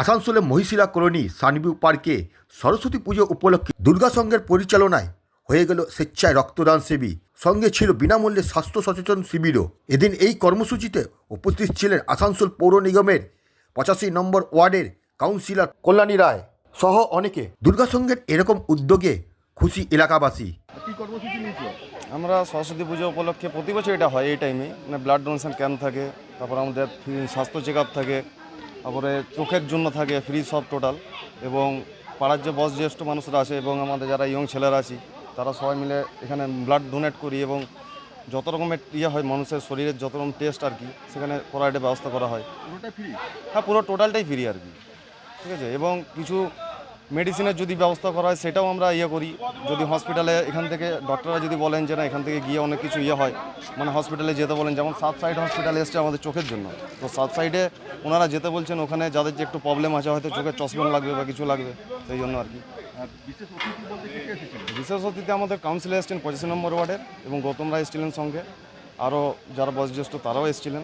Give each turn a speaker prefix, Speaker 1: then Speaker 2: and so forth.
Speaker 1: আসানসোলের Mohishila colony Sunview পার্কে সরস্বতী পুজো উপলক্ষে দুর্গা সংঘের পরিচালনায় হয়ে গেল স্বেচ্ছায় রক্তদান শিবির। সঙ্গে ছিল বিনামূল্যে স্বাস্থ্য সচেতন শিবিরও। এদিন এই কর্মসূচিতে উপস্থিত ছিলেন আসানসোল পৌর নিগমের 85 নম্বর ওয়ার্ডের কাউন্সিলর কল্যাণী রায় সহ অনেকে। দুর্গা সংঘের এরকম উদ্যোগে খুশি এলাকাবাসী।
Speaker 2: আমরা সরস্বতী পুজো উপলক্ষে প্রতি বছর এটা হয় এই টাইমে, মানে ব্লাড ডোনেশন ক্যাম্প থাকে, তারপর আমাদের স্বাস্থ্য চেক আপ থাকে, তারপরে চোখের জন্য থাকে ফ্রি সব টোটাল, এবং পাড়ার যে বয়োজ্যেষ্ঠ মানুষরা আছে এবং আমাদের যারা ইয়ং ছেলেরা আছি তারা সবাই মিলে এখানে ব্লাড ডোনেট করি, এবং যত রকমের হয় মানুষের শরীরের যত রকম টেস্ট আর কি সেখানে করার একটা ব্যবস্থা করা হয়। হ্যাঁ, পুরো টোটালটাই ফ্রি আর কি, ঠিক আছে। এবং কিছু মেডিসিনের যদি ব্যবস্থা করা হয় সেটাও আমরা করি। যদি হসপিটালে এখান থেকে ডক্টররা যদি বলেন যে না এখান থেকে গিয়ে অনেক কিছু হয়, মানে হসপিটালে যেতে বলেন, যেমন সাউথ সাইড হসপিটালে এসছে আমাদের চোখের জন্য, তো সাউথ সাইডে ওনারা যেতে বলছেন, ওখানে যাদের যে একটু প্রবলেম আছে, হয়তো চোখের চশমা লাগবে বা কিছু লাগবে, সেই জন্য আর কি। বিশেষ অতিথি আমাদের কাউন্সিলর এসেছিলেন 85 নম্বর ওয়ার্ডের, এবং গৌতম রায় এসেছিলেন, সঙ্গে আরও যারা বয়োজ্যেষ্ঠ তারাও এসেছিলেন।